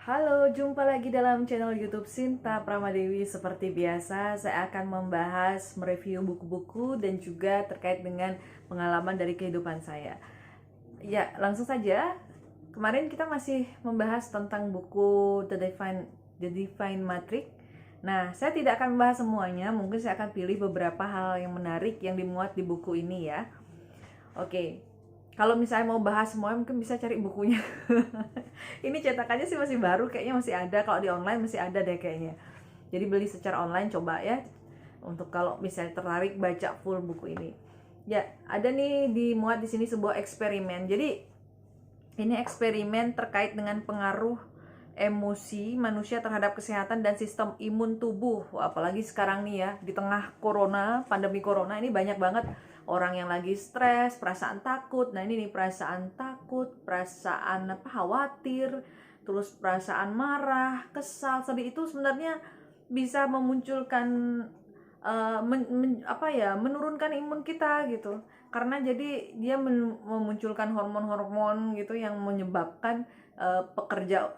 Halo, jumpa lagi dalam channel YouTube Sinta Pramadewi. Seperti biasa, saya akan membahas, mereview buku-buku dan juga terkait dengan pengalaman dari kehidupan saya. Ya, langsung saja. Kemarin kita masih membahas tentang buku The Divine Matrix. Nah, saya tidak akan membahas semuanya, mungkin saya akan pilih beberapa hal yang menarik yang dimuat di buku ini ya. Oke, kalau misalnya mau bahas semuanya mungkin bisa cari bukunya. Ini cetakannya sih masih baru, kayaknya masih ada. Kalau di online masih ada deh kayaknya. Jadi beli secara online coba ya. Untuk kalau misalnya tertarik baca full buku ini. Ya, ada nih dimuat di sini sebuah eksperimen. Jadi ini eksperimen terkait dengan pengaruh emosi manusia terhadap kesehatan dan sistem imun tubuh. Apalagi sekarang nih ya, di tengah corona, pandemi corona ini banyak banget orang yang lagi stres, perasaan takut. Nah ini nih perasaan takut, perasaan khawatir, terus perasaan marah, kesal, sedih itu sebenarnya bisa memunculkan menurunkan imun kita gitu. Karena jadi dia memunculkan hormon-hormon gitu yang menyebabkan kerja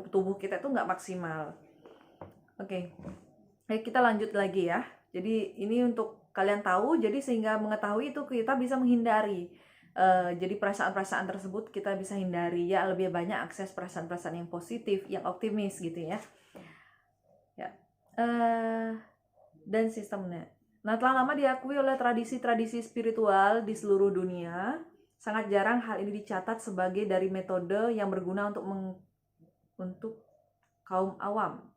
tubuh kita itu nggak maksimal. Oke, kita lanjut lagi ya. Jadi ini untuk kalian tahu, jadi sehingga mengetahui itu kita bisa menghindari. Jadi perasaan-perasaan tersebut kita bisa hindari ya, lebih banyak akses perasaan-perasaan yang positif, yang optimis gitu ya. Ya. Dan sistemnya. Nah, telah lama diakui oleh tradisi-tradisi spiritual di seluruh dunia, sangat jarang hal ini dicatat sebagai dari metode yang berguna untuk kaum awam.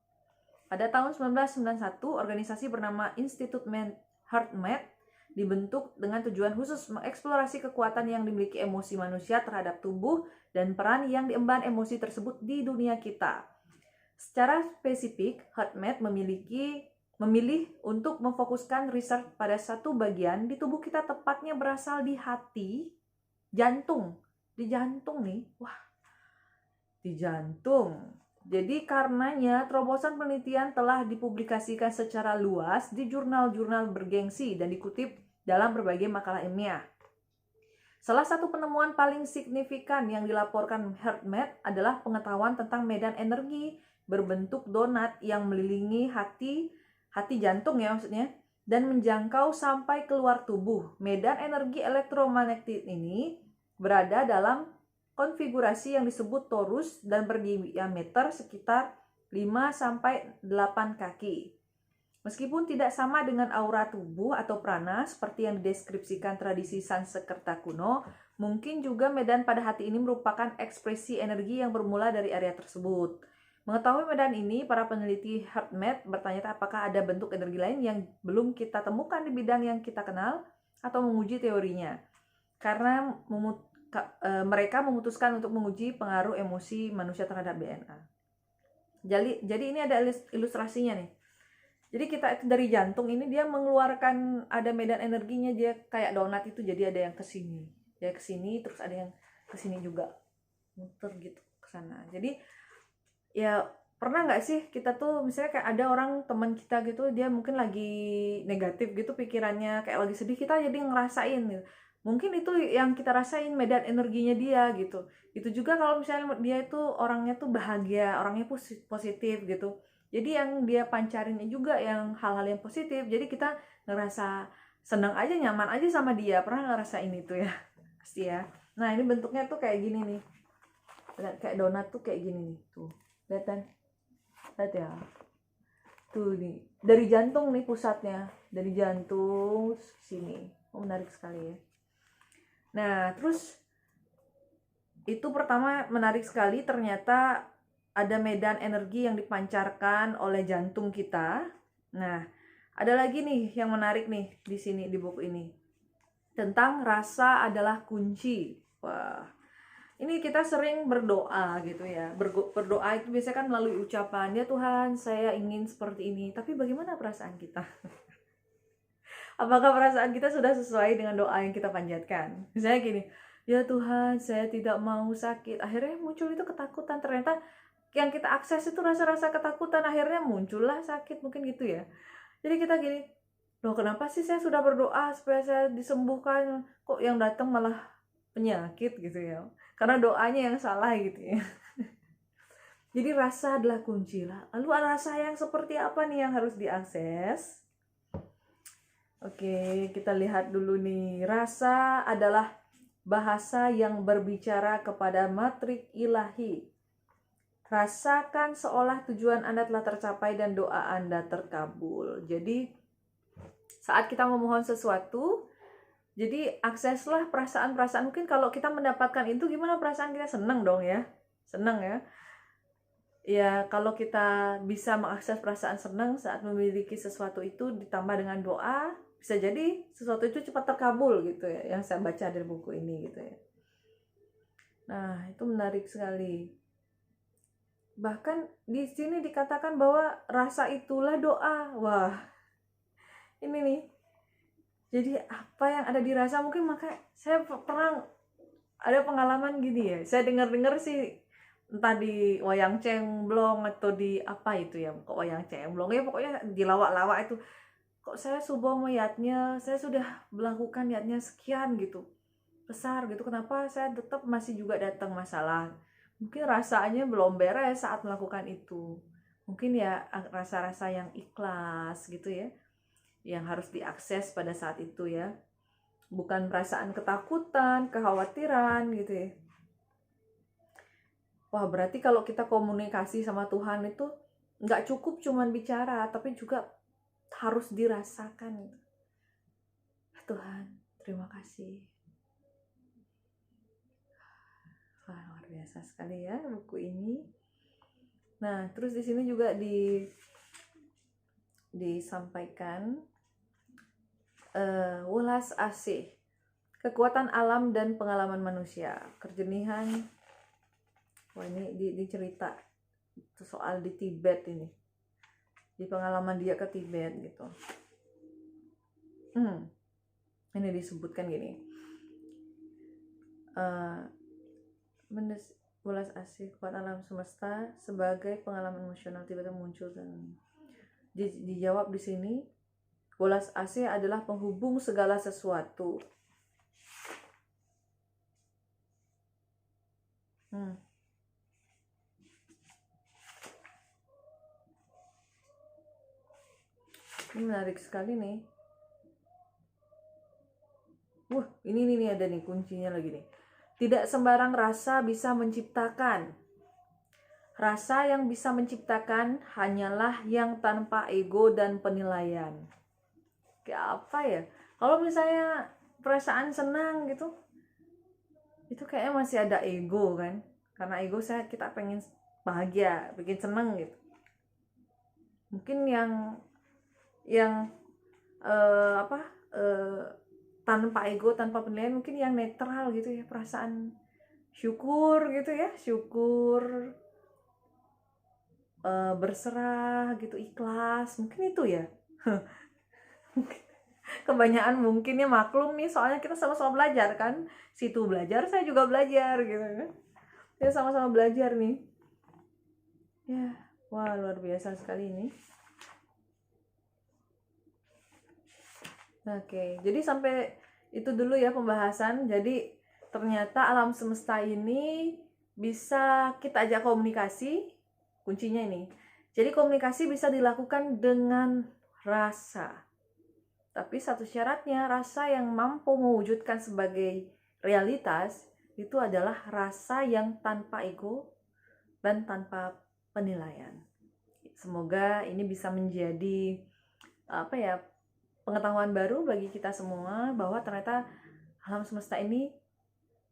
Pada tahun 1991, organisasi bernama Institute HeartMath dibentuk dengan tujuan khusus mengeksplorasi kekuatan yang dimiliki emosi manusia terhadap tubuh dan peran yang diemban emosi tersebut di dunia kita. Secara spesifik, HeartMath memilih untuk memfokuskan riset pada satu bagian di tubuh kita, tepatnya berasal di hati, jantung. Di jantung nih, wah, di jantung. Jadi karenanya terobosan penelitian telah dipublikasikan secara luas di jurnal-jurnal bergengsi dan dikutip dalam berbagai makalah ilmiah. Salah satu penemuan paling signifikan yang dilaporkan HeartMath adalah pengetahuan tentang medan energi berbentuk donat yang mengelilingi hati jantung ya maksudnya, dan menjangkau sampai keluar tubuh. Medan energi elektromagnetik ini berada dalam konfigurasi yang disebut torus dan berdiameter sekitar 5-8 kaki. Meskipun tidak sama dengan aura tubuh atau prana seperti yang dideskripsikan tradisi Sanskerta kuno, mungkin juga medan pada hati ini merupakan ekspresi energi yang bermula dari area tersebut. Mengetahui medan ini, para peneliti HeartMath bertanya apakah ada bentuk energi lain yang belum kita temukan di bidang yang kita kenal atau menguji teorinya. Karena mereka memutuskan untuk menguji pengaruh emosi manusia terhadap DNA. Jadi ini ada ilustrasinya nih. Jadi kita dari jantung ini dia mengeluarkan ada medan energinya, dia kayak donat itu, jadi ada yang ke sini. Dia ke sini terus ada yang ke sini juga. Muter gitu ke sana. Jadi ya pernah nggak sih kita tuh misalnya kayak ada orang teman kita gitu, dia mungkin lagi negatif gitu pikirannya, kayak lagi sedih, kita jadi ngerasain gitu. Mungkin itu yang kita rasain medan energinya dia gitu. Itu juga kalau misalnya dia itu orangnya tuh bahagia, orangnya positif gitu. Jadi yang dia pancarinnya juga yang hal-hal yang positif. Jadi kita ngerasa senang aja, nyaman aja sama dia. Pernah ngerasain itu ya? Pasti ya. Nah, ini bentuknya tuh kayak gini nih. Kayak donat tuh kayak gini nih tuh. Lihat ya, tuh nih dari jantung nih pusatnya, dari jantung sini. Menarik sekali ya. Nah terus itu pertama menarik sekali, ternyata ada medan energi yang dipancarkan oleh jantung kita. Nah ada lagi nih yang menarik nih di sini di buku ini tentang rasa adalah kunci. Wah, ini kita sering berdoa gitu ya. Berdoa itu biasanya kan melalui ucapan, ya Tuhan saya ingin seperti ini. Tapi bagaimana perasaan kita? Apakah perasaan kita sudah sesuai dengan doa yang kita panjatkan? Misalnya gini, ya Tuhan saya tidak mau sakit. Akhirnya muncul itu ketakutan. Ternyata yang kita akses itu rasa-rasa ketakutan, akhirnya muncullah sakit, mungkin gitu ya. Jadi kita gini, loh kenapa sih saya sudah berdoa supaya saya disembuhkan, kok yang datang malah penyakit gitu ya, karena doanya yang salah gitu ya. Jadi rasa adalah kunci lah. Lalu rasa yang seperti apa nih yang harus diakses? Oke, kita lihat dulu nih. Rasa adalah bahasa yang berbicara kepada matrik ilahi. Rasakan seolah tujuan Anda telah tercapai dan doa Anda terkabul. Jadi saat kita memohon sesuatu, jadi akseslah perasaan-perasaan. Mungkin kalau kita mendapatkan itu, gimana perasaan kita? Senang dong ya. Senang ya. Ya, kalau kita bisa mengakses perasaan senang saat memiliki sesuatu itu ditambah dengan doa, bisa jadi sesuatu itu cepat terkabul gitu ya, yang saya baca dari buku ini gitu ya. Nah, itu menarik sekali. Bahkan di sini dikatakan bahwa rasa itulah doa. Wah, ini nih. Jadi apa yang ada di rasa, mungkin makanya saya pernah ada pengalaman gini ya. Saya dengar-dengar sih, entah di wayang cemblong atau di apa itu ya, kok wayang cemblong ya, pokoknya di lawak-lawak itu, kok saya subuh niatnya, saya sudah melakukan niatnya sekian gitu besar gitu, kenapa saya tetap masih juga datang masalah? Mungkin rasanya belum beres saat melakukan itu, mungkin ya rasa-rasa yang ikhlas gitu ya, yang harus diakses pada saat itu ya, bukan perasaan ketakutan, kekhawatiran gitu ya. Wah, berarti kalau kita komunikasi sama Tuhan itu nggak cukup cuman bicara, tapi juga harus dirasakan. Tuhan, terima kasih. Wah, luar biasa sekali ya buku ini. Nah, terus di sini juga disampaikan welas asih, kekuatan alam dan pengalaman manusia, kerjenihan. Wah, ini di cerita soal di Tibet ini, di pengalaman dia ke Tibet gitu. Ini disebutkan gini, welas asih kekuatan alam semesta sebagai pengalaman emosional tiba-tiba muncul, dan dijawab di sini, welas asih adalah penghubung segala sesuatu. Ini menarik sekali nih. Ini ada nih kuncinya lagi nih. Tidak sembarang rasa bisa menciptakan. Rasa yang bisa menciptakan hanyalah yang tanpa ego dan penilaian. Kayak apa ya? Kalau misalnya perasaan senang gitu, itu kayaknya masih ada ego kan? Karena ego kita pengen bahagia, pengen senang gitu. Mungkin yang tanpa ego, tanpa penilaian, mungkin yang netral gitu ya, perasaan syukur gitu ya, syukur, berserah gitu, ikhlas, mungkin itu ya. Kebanyakan mungkinnya, maklum nih, soalnya kita sama-sama belajar kan, situ belajar, saya juga belajar gitu kan, kita sama-sama belajar nih ya. Wah, luar biasa sekali ini. Oke, jadi sampai itu dulu ya pembahasan. Jadi ternyata alam semesta ini bisa kita ajak komunikasi, kuncinya ini. Jadi komunikasi bisa dilakukan dengan rasa. Tapi satu syaratnya, rasa yang mampu mewujudkan sebagai realitas itu adalah rasa yang tanpa ego dan tanpa penilaian. Semoga ini bisa menjadi pengetahuan baru bagi kita semua, bahwa ternyata alam semesta ini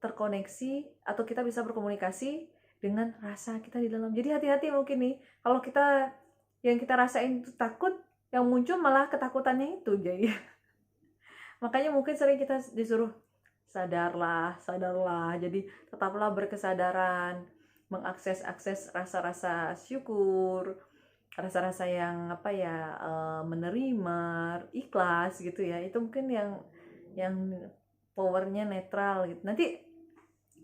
terkoneksi, atau kita bisa berkomunikasi dengan rasa kita di dalam. Jadi hati-hati mungkin nih, kalau yang kita rasain itu takut, yang muncul malah ketakutannya itu. Jadi makanya mungkin sering kita disuruh sadarlah. Jadi tetaplah berkesadaran, mengakses rasa-rasa syukur, rasa-rasa yang menerima, ikhlas gitu ya. Itu mungkin yang powernya netral gitu. Nanti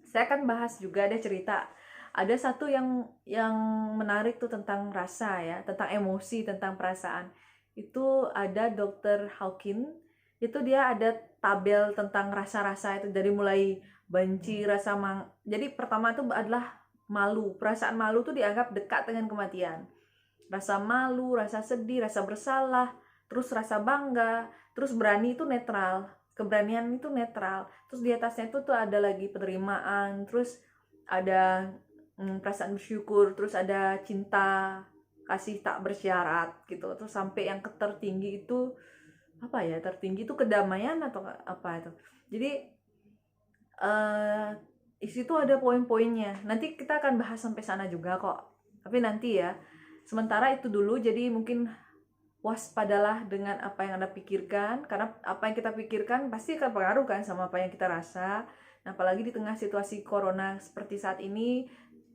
saya akan bahas juga, ada cerita, ada satu yang menarik tuh tentang rasa ya, tentang emosi, tentang perasaan. Itu ada Dr. Hawkins, itu dia ada tabel tentang rasa-rasa itu, dari mulai benci, rasa jadi pertama itu adalah malu. Perasaan malu tuh dianggap dekat dengan kematian. Rasa malu, rasa sedih, rasa bersalah, terus rasa bangga, terus berani itu netral. Keberanian itu netral. Terus di atasnya itu tuh ada lagi penerimaan, terus ada perasaan bersyukur, terus ada cinta, kasih tak bersyarat gitu. Terus sampai yang tertinggi itu apa ya? Tertinggi itu kedamaian atau apa itu? Jadi di situ ada poin-poinnya. Nanti kita akan bahas sampai sana juga kok. Tapi nanti ya. Sementara itu dulu, jadi mungkin waspadalah dengan apa yang Anda pikirkan, karena apa yang kita pikirkan pasti akan pengaruh kan sama apa yang kita rasa. Nah, apalagi di tengah situasi corona seperti saat ini,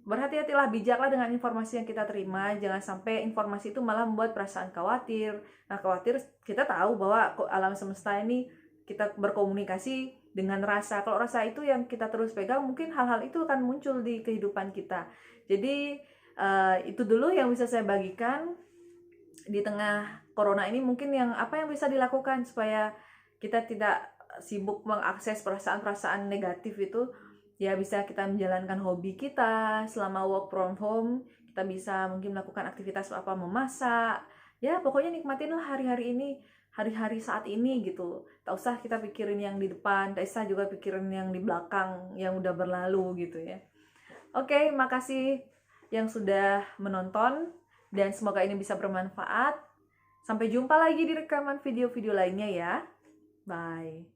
berhati-hatilah, bijaklah dengan informasi yang kita terima. Jangan sampai informasi itu malah membuat perasaan khawatir. Nah, khawatir, kita tahu bahwa alam semesta ini kita berkomunikasi dengan rasa. Kalau rasa itu yang kita terus pegang, mungkin hal-hal itu akan muncul di kehidupan kita. Jadi itu dulu yang bisa saya bagikan di tengah corona ini. Mungkin apa yang bisa dilakukan supaya kita tidak sibuk mengakses perasaan-perasaan negatif itu. Ya, bisa kita menjalankan hobi kita selama work from home. Kita bisa mungkin melakukan aktivitas apa, memasak. Ya, pokoknya nikmatinlah hari-hari ini, hari-hari saat ini gitu. Tak usah kita pikirin yang di depan, tak usah juga pikirin yang di belakang yang udah berlalu gitu ya. Oke, makasih yang sudah menonton dan semoga ini bisa bermanfaat. Sampai jumpa lagi di rekaman video-video lainnya ya. Bye.